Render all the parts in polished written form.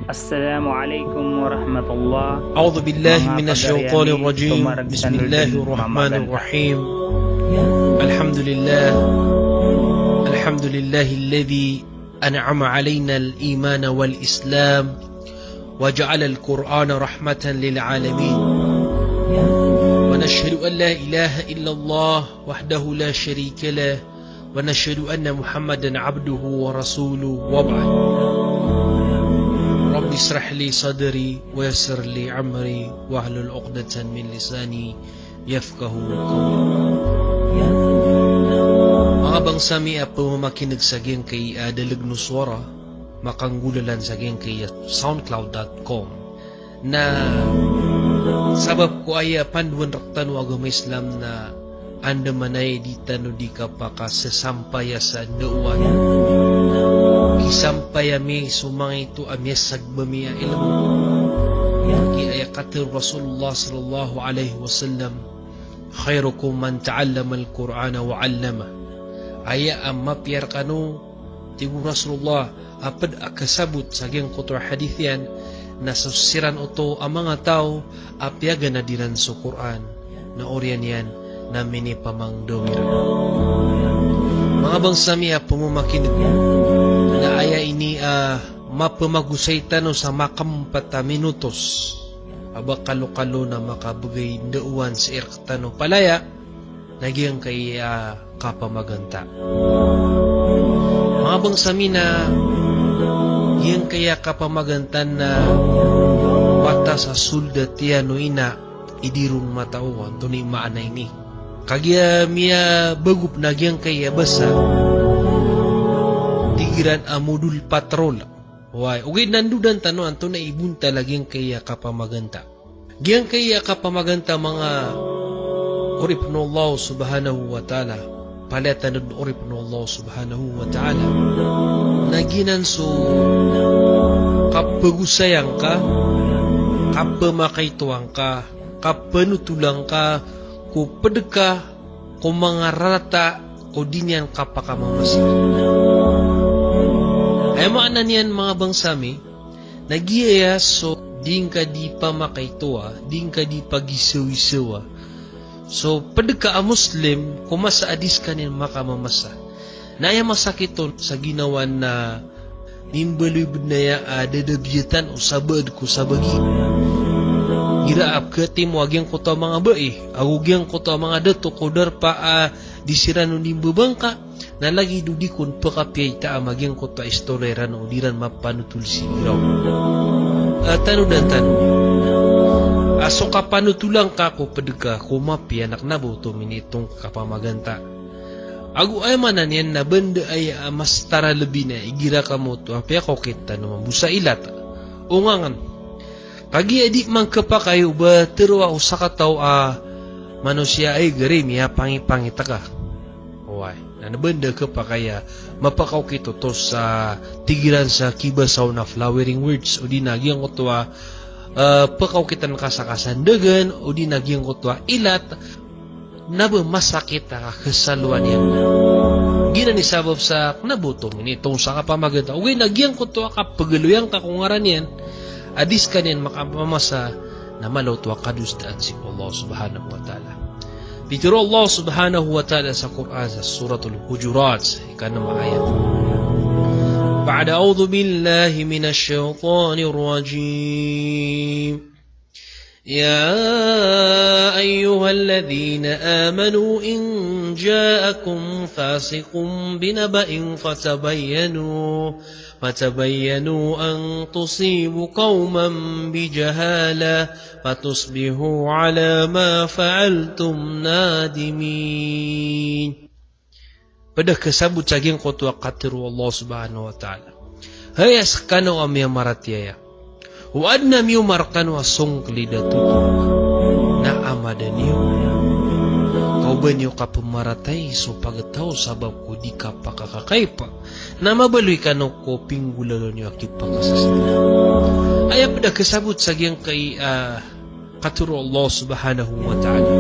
Assalamualaikum warahmatullahi A'udzu billahi minasyaitonir rajim. Bismillahirrahmanirrahim. Alhamdulillahilladzi an'ama 'alaina al-iman wal islam wa ja'ala al-Qur'ana rahmatan lil 'alamin. Wa nashhadu an la ilaha illallah wahdahu la sharika lah wa nashhadu anna Muhammadan 'abduhu wa rasuluhu wa ba'd. Rabbi israh li sadri wa yassir li amri wahlul 'uqdatan min lisani yafqahu qawli. Mga bangsami apa mamakinig sa geng kay dalag no suara makanggulalan sa geng kay soundcloud.com na sabab ko ay panduan raktan wa agama Islam na anda manay di tano di kapaka sesampaya sa nuwan isampaya mi sumang itu amyas sagbami ilmu ki ayakatir Rasulullah sallallahu alaihi wasallam khairukum man ta'allama al-Qur'ana wa 'allama aya amma piar kanu tibu Rasulullah apad akasabut saging kutur hadithian na susiran uto ang mga tao apyaga na diran sa Quran na oryan yan na mini pamangdawir mga bangsami pumumakinig na aya ini mapamagusay tano sa makampata minutos aba kalukalo na makabugay dauan sa irktano palaya nagyang kay kapamaganta mga bangsami na yang kaya kapamagantan na wata sa sulda tiyano ina idirong matauan to ni maanay ni kagya miya bagup nagyang kaya basa tigiran modul patrol why okay nandudan tano anto na ibunta laging kaya kapamaganta gyang kaya kapamaganta mga uripnullah subhanahu wa ta'ala palatan ng uripnullah subhanahu wa ta'ala naginan so kapagusayang ka kapamakaituang ka kapanutulang ka ko pedeka ko mga rata ko dinyan kapakamamasin ay maanan yan mga bangsami nagiyaya so din ka di pa makaitua din ka di pagisaw-isawa so pedeka a Muslim kung masaadis ka nin makamamasa na ay masakit to sa ginawan na nimbalibid na ya dadabyatan o sabad ko sa bagi giraap ka tim wagyang ko to mga bae agugyang ko to mga dato kodar pa disirano nimbabang ka na lagi dudikon pakapyay ta magyang ko to istoreran o diran mapanutul sigiraw tano dan tano aso kapanutulang ka ko pedega kumapi anak nabo to minitong kapamaganta agu ay manan yan na benda ay mas tara lebih na igira ka mo to apya ko kita naman busa ilat ungangan kagi adik mang kapakayo ba terwa usaka tao manusia ay garim ya pangi-pangi taka why na benda kapakaya mapakaw kito to sa tigiran sa kibasaw na flowering words o di nagyang ko to pakaw kita nakasakasandagan o di nagyang ko to ilat naba masakit kasaluan yan gina ni sabab sa nabutom itong sa kapamaganda ugay nagyang ko to kapagaluyang kakungaran yan adis kanin makamamasa na malaw to kadusdaan si Allah subhanahu wa ta'ala bitiro Allah subhanahu wa ta'ala sa Quran sa suratul Hujurat ikanang ayat ba'da a'udhu billahi minash shaitanir rajim يا أيها الذين آمنوا إن جاءكم فاسق بنبأ فتبينوا أن تصيبوا قوما بجهالة فتصبحوا على ما فعلتم نادمين pada kasabut saging kotwa katiru Allah subhanahu wa ta'ala haya sakano amya maratiya Huwad na miyo markan wa song klidatu na amadaniyo. Kau ba niyo kapamaratay so pagataw sabab ko di ka pakakakaipa na mabaloy ka no ko pinggulalo niyo akipakasasila. Ay pada kasabot sa giyang kay katuro Allah subhanahu wa ta'ala.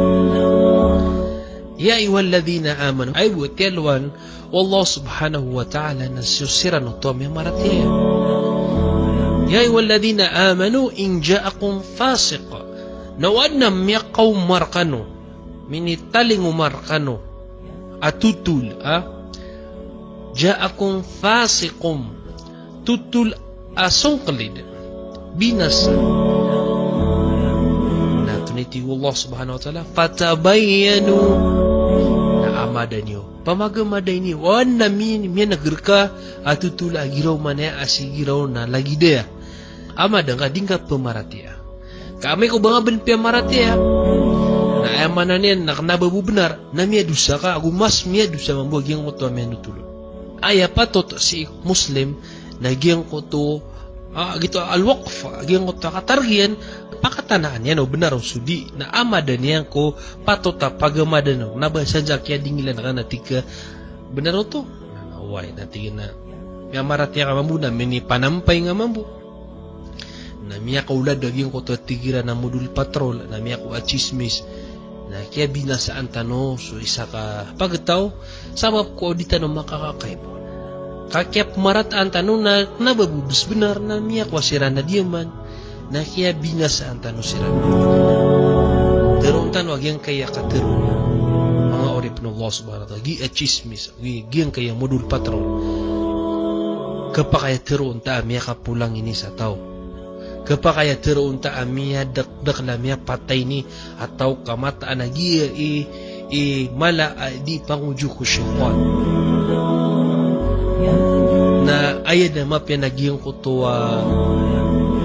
Ya ayyuhalladhina amanu ay buat yalwan Allah subhanahu wa ta'ala na siyusiran o to may maratiya. Ya ayyuhalladzina amanu in ja'akum fasiq. Nawadna miyakaw markano. Minitaling umarkano. Atutul. Ja'akum fasiqum. Tutul asungklid. Binasa. Nah, tuniti Allah subhanahu wa ta'ala. Fatabayyanu. Na amadan nyo. Pamagamaday ni. Wan na miya nagrika. Atutul agiraw manaya asigiraw na lagi daya. Amadan ka din ka pamaratia. Kami ko ba nga ben pamaratia? Na amanan yan nakanababu benar. Na miya dusa ka. Aku mas miya dusa mambuag yung kuto miya nutulo. Aya patot si Muslim na giyang kuto gitu al-waqf giyang kuto katargian pakatanaan yan o benar o sudi na amadan yan ko patota pagamadan o nabasa jakya dingilan ka na tika benar o to naway na tika na miya maratya ka mambu na mini panampay nga mambu na miya kaulad giyang kuto tigira na modul patrol na miya ko achismis na kaya binasaan tano so isa ka pagtaw sabab ko di tanong makakakay po kakyap marataan tanong na nababubus benar na miya kwasiran na diyaman na kaya binasaan tanong siran terong tanong agyang kaya katero mga orip ng Allah subhanahu wa ta'ala gi achismis giyang kaya modul patrol kapakaya teroon ta miya kapulang ini sa tao kapakaya teroon ta miya dakdak na miya patay ni atau kamataan na giya mala di panguju ko syaitan na ayat na mapya naging kutuwa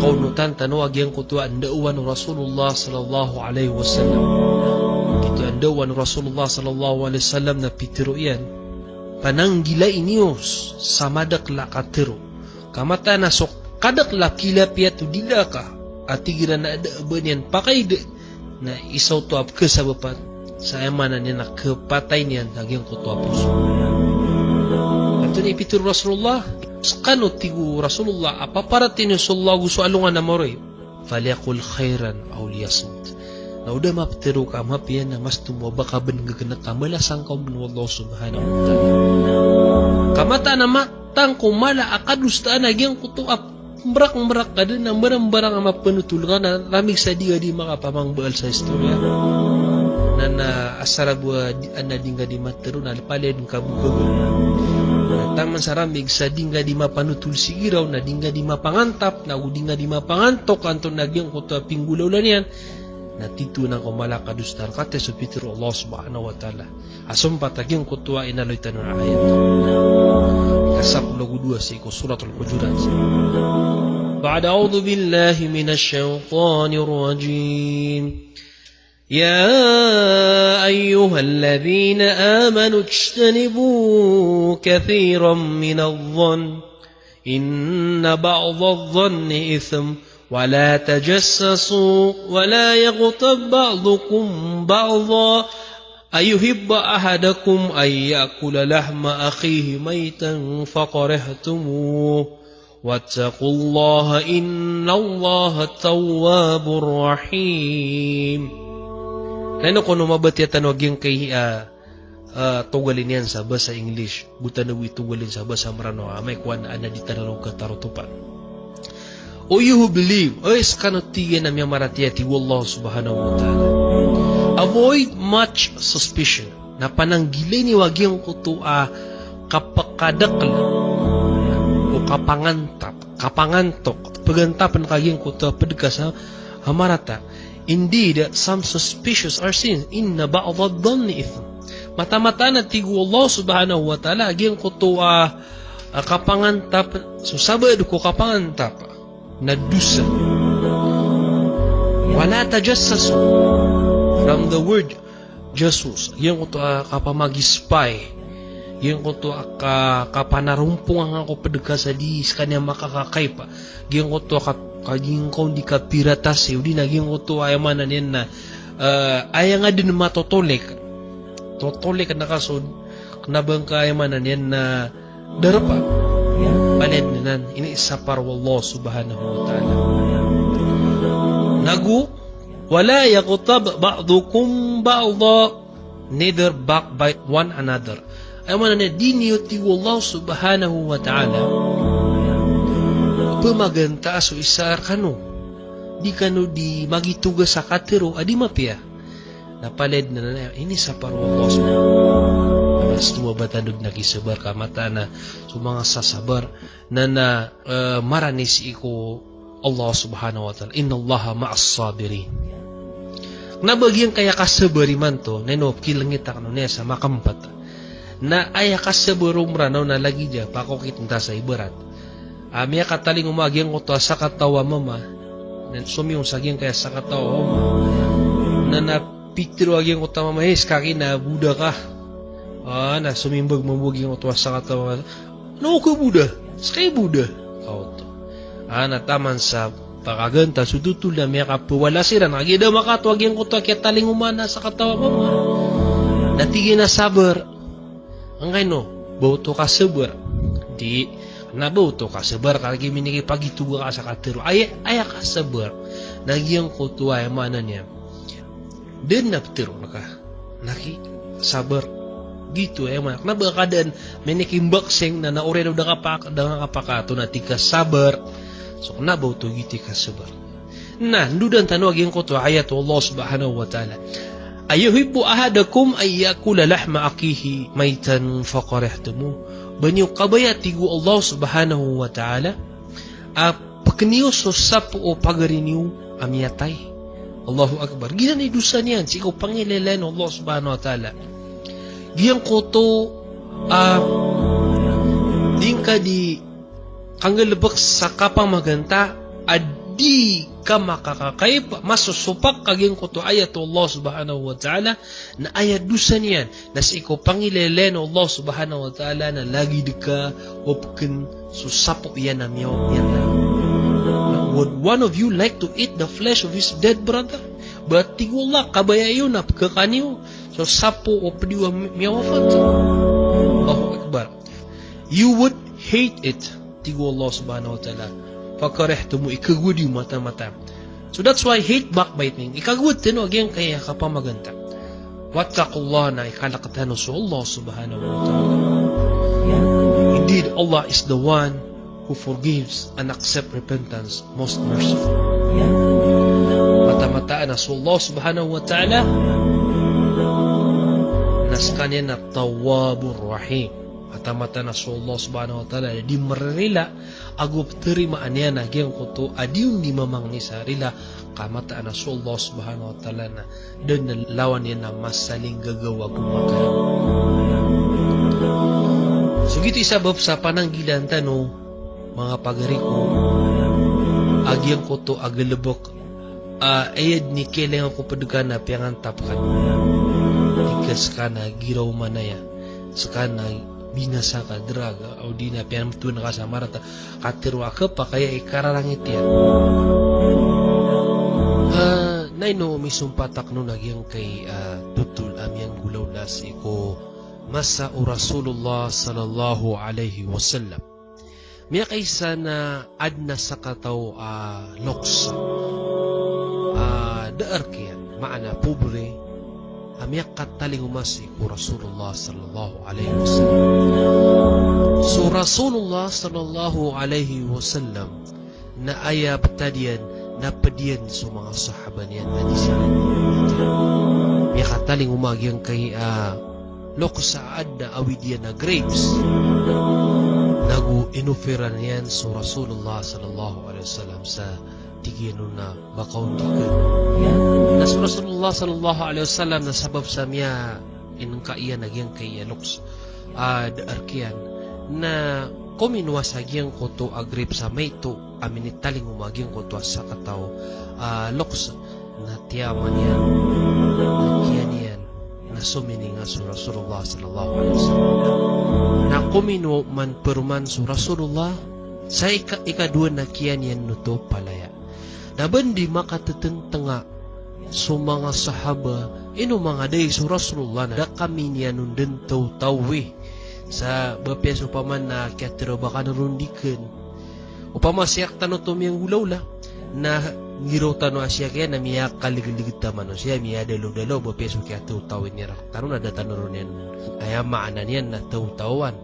kaunutan tanong aging kutuwa andauan Rasulullah sallallahu alaihi wasallam gitu andauan Rasulullah sallallahu alaihi wasallam na pitiro yan pananggila inios samadak la katero kamata na sok kadak la kilapia tu dila ka atigira na ada banyan pakai de na isaw to ap kesabapan sa emanan niya na kepatay niyan naging kutuwa puso ni pitur Rasulullah kanu tigu Rasulullah apa paratin Rasulullah gusto alungan na moroy falyakul khairan aw liyasmut na udah maptero ka mapian na mas tumwa baka ben gagana kamala sangkaw bin Allah subhanahu wa ta'ala kamata na matang kumala akadustaan agyang kutuap merak kada na barang-barang ama penutulungan na ramig sa diga di makapamangbaal sa istorya na asara buwa anda dingga di matero na paled kabugagal taman saramig sa dingga di mapanutul sigiraw na dingga di mapangantap na dingga di mapangantok anton nagyang kuta pinggulaw lan yan na titu ng kumala kadustar kate so pitiro Allah subhanahu wa ta'ala asumpa tagyang kutua inaloy tanong ayat kasapulagu 2 sa iko suratul Hujurat ba'da a'udhu billahi minash shaytanir rajim يا أيها الذين آمنوا اجتنبوا كثيرا من الظن إن بعض الظن إثم ولا تجسسوا ولا يغتب بعضكم بعضا أيحب أحدكم أن يأكل لحم أخيه ميتا فكرهتموه واتقوا الله إن الله التواب الرحيم. Lain ko no mabatiatan waging kay tugalin yan sa bahasa English. Buta na tugalin sa bahasa Marano. May kuwan na di tanong katarutupan. O you who believe, o iskanotigan na miya maratiyati wallah subhanahu wa ta'ala. Avoid much suspicion. Na pananggilay ni waging kutua kapakadakla o kapangantok. Pagantapan kaging kutua padkas hamarata. Indeed, some suspicious are sins. Inna ba'dha dhanni ithm. Mata-mata na tigu Allah subhanahu wa ta'ala aging kutua kapangantap. So sabad ko kapangantap na dusa. Wala tajassasu. From the word jasus. Aging kutua kapamagi-spy. Aging kutua kapanarumpung ang ako padagkas sa di kanya makakakay pa. Aging kutua kaging kau di kapiratas udi naging uto ay manan yan na ay nga din matotolek na kasod knabang kay manan yan na darapa paled nan ini isa par wallah subhanahu wa ta'ala nagu wala yaghtab ba'dukum ba'dha neither backbite one another ay manan yan diniyuti wallah subhanahu wa ta'ala pemaganta so isar kanu di kanu di magi tugas sa katero adi mapia napaled na ini sa paru Allah subhanahu wa ta'ala batandog nagisabar ka mata na so mga sasabar na maranis iko Allah subhanahu wa ta'ala inna Allaha ma'as sabirin nabagyang kaya kasabari man to nenop kilangit akno niya sa makampat na aya kasabarom ranaw na lagi dya pakokit nta sa ibarat miya kataling umagyang ko to sa katawa mama sumiyong sagyang kaya sa katawa mama na napitiro agyang ko to mama kaki na Buddha ka na sumimbag mamugyang ko to sa katawa no ko Buddha sakay Buddha kauto nataman sa pakaganta sudutul na miya kapawala sira nagida makatwag yung kuto kaya taling umana sa katawa mama natigin na sabar ang kaino bauto ka sabar di na bauto ka sabar kagi minigi pagituga ka sa katero ay ka sabar nagyang kuto ay mana niya din naptero naka naki sabar gitu manak na bakadan minikim boxing na naureno da kapakato na tika sabar so na bauto giti ka sabar na ndudan tanwag yung kuto ayat Allah subhanahu wa ta'ala ayuhibbu ahadakum ay yakula lahma akihi maitan faqarihtumu banyo kabaya tigu Allah subhanahu wa ta'ala pakniyo so sapo o pagariniw amiyatay Allahu akbar ginani dusa niyan siko pangilelen Allah subhanahu wa ta'ala giyang koto dingka di kanggalabak sa kapang maganta adi ka makakakay masusupak kaging kuto ayat Allah subhanahu wa ta'ala na ayat dusa niyan nas iko pangilelen Allah subhanahu wa ta'ala na lagi dika opken susapok yan na miyaw would one of you like to eat the flesh of his dead brother but tigullah kabaya yun na pagkakaniw so sapo o padiwa miyawafat Allahu akbar you would hate it tigu Allah subhanahu wa ta'ala fakarehtumu ikagud yung mata-mata so that's why hate backbiting ikagud tino agyan kaya kapamaganta wattaqullah na ikalakatano so Allah subhanahu wa ta'ala indeed Allah is the one who forgives and accepts repentance most merciful mata-mataan na so Allah subhanahu wa ta'ala nas kanya na tawwabur rahim mata-mata na so Allah subhanahu wa ta'ala di marila agup terima anya na gyang kuto adiun di mamang ni sarila kamata na so Allah subhanahu wa ta'ala na dan lawan yan na masaling gagawa kumakaya so gito isabab sa pananggilan tano mga pagariko agyang kuto agalabok ayad ni keleng ako padugan na piyangan tapkan ikas ka na giraw manaya saka na binasa ka draga o di na piyanang tuwan ka sa marata katirwa ka pa kaya ikararangit yan naino misumpatak no nagyang kay tutul amyang gulaw lasi ko masa o Rasulullah sallallahu alaihi wasallam miya kaysa na adna sa kataw loks daar kiyan maana pobre amyak kataling umasi ko Rasulullah sallallahu alaihi wasallam so Rasulullah sallallahu alaihi wasallam na ayab tadiyan na padiyan so mga sahaban yan na disilan amyak kataling umagyang kay loko sa adna awidyan na grapes nagu inufiran yan so Rasulullah sallallahu alaihi wasallam sa tigino na bakaw dikan nas Rasulullah sallallahu alaihi wasallam na sabab sa miya inang kaiya nagyang kay loks daarkian na kuminwa sa gyang koto agrip sa mayto aminitaling umagyang koto sa kataw loks na tiyaman yan kiyan yan na sumini nga so Rasulullah sallallahu alaihi wasallam na kuminwa man peruman so Rasulullah sa ikadua na kiyan yan nuto palaya naban di makatetentanga so mga sahaba ino mga day so Rasulullah na kami niya nun din taw-tawi sa bapes upaman na kiatiro baka narundikan upama siyak tano tumiyang gulaw la na ngiro tano asya kaya na miya kaligiligit taman siya miya dalo-dalo bapes kiatiro tawin niya tano na datano ron yan ay maanan yan na taw-tawan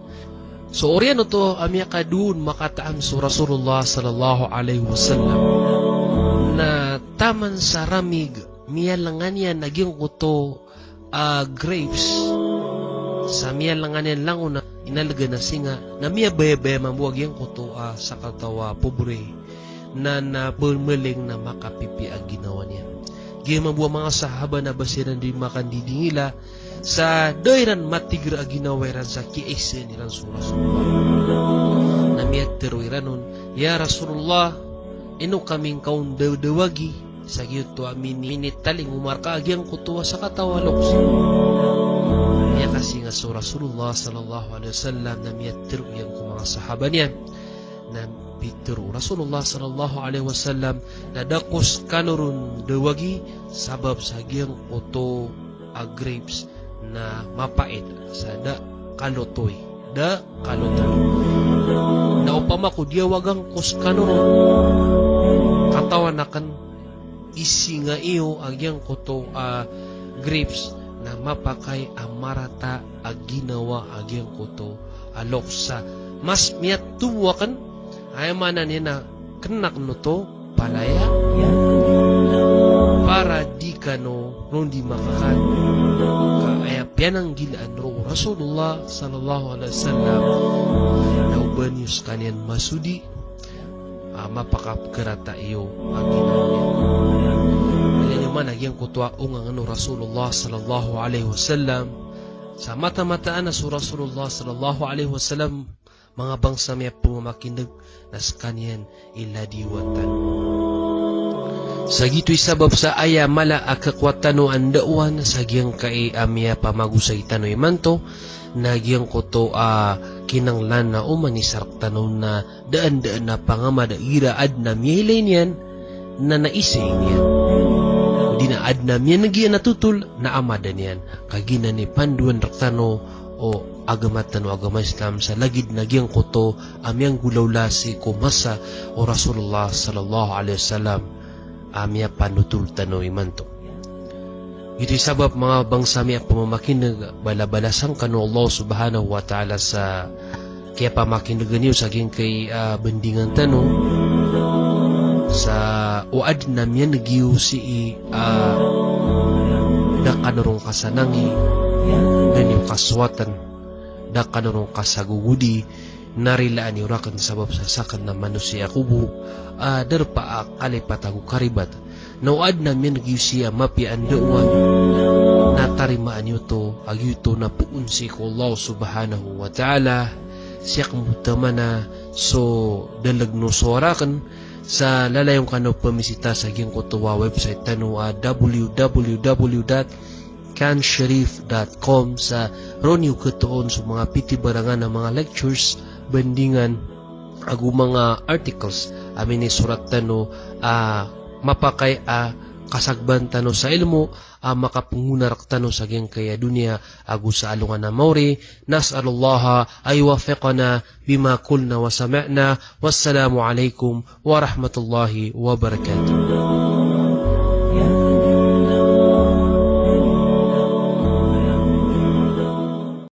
So oriano to amya kadun makataam so Rasulullah sallallahu alaihi wasallam na taman sa ramig miyalangan yan naging kuto grapes sa miyalangan yan lang una inalaga na singa na miya baya-baya mabuwag yung kuto sa katawa pobre na napulmaling na makapipi ang ginawa niya. Gaya mabuwa mga sahaba na basiran din makandidingila sa doiran matigra ginaweran sa kiaisen nilang Rasulullah. Namiyat teruiran nun, ya Rasulullah, ino kaming kaun dawagi sa giyuto amin minitaling umarka agyang kutuwa sa katawalok. Niya kasi nga so Rasulullah sallallahu alaihi wasallam namiyat teruiran ko mga sahaba niya na bitero Rasulullah sallallahu alaihi wasallam na dakos kanurun dawagi sabab sa agyang kuto grapes na mapait sa da kalotoy na upama ko dia wagang kuskano katawan akan isi nga iyo agyang kuto grapes na mapakay amarata aginawa agyang kuto aloksa mas miat tuwakan ay mana niya na kenak no to palaya para di kano rundi makakan kaya pianang gilaan ro Rasulullah sallallahu alaihi wasallam na ubanius kanyan masudi mapakapkerata iyo aginaw niya man agyang kutwa ungang ano Rasulullah sallallahu alaihi wasallam sa mata-mataan na so Rasulullah sallallahu alaihi wasallam mga bangsa may pumakindag nas kanyan iladiwatan. Sa gito'y sabab sa aya mala akakwatano ang dauan sa giyang kay amya pamagusay tanoy manto na giyang kuto kinanglan na umanisarap tanon na daan-daan na pangamada iraad na miyilay niyan na naisay niyan. Di na ad na miyan nagiyan natutul na amada niyan kagina ni panduan raktano o agamat tano agama Islam sa lagid na giyang kuto amyang gulawlasi kumasa o Rasulullah sallallahu alaihi wasallam amya panutul tano imanto. Ito'y sabab mga bangsa miya pamamakinag balabalasang kano Allah subhanahu wa ta'ala sa kaya pamakinag niyo sa aking kay bendingan tano sa uad na miya nagiyo si dakanurong kasanangi ganyan kaswatan dakanurong kasagugudi narilaan ni urakan sabab sa sakan na manusia kubu darpa kalipatagu karibat nauad namin nagiusiya mapi andawan natarimaan yuto agyuto na puunsi ko Allah subhanahu wa ta'ala siya kamutamana so dalagno sorakan sa lalayong kano pamisita sa giyang kutuwa website tano www.kansharif.com sa ronyo katuon sa mga pitibarangan ng mga lectures bendingan agu mga articles amin ni surat tano mapakay kasagban tano sa ilmo makapungunarak tano sa giyang kaya dunia agu sa alungan na mauri nas'alullaha ay wafiqana bima kulna wa sami'na wassalamu alaikum warahmatullahi wabarakatuh.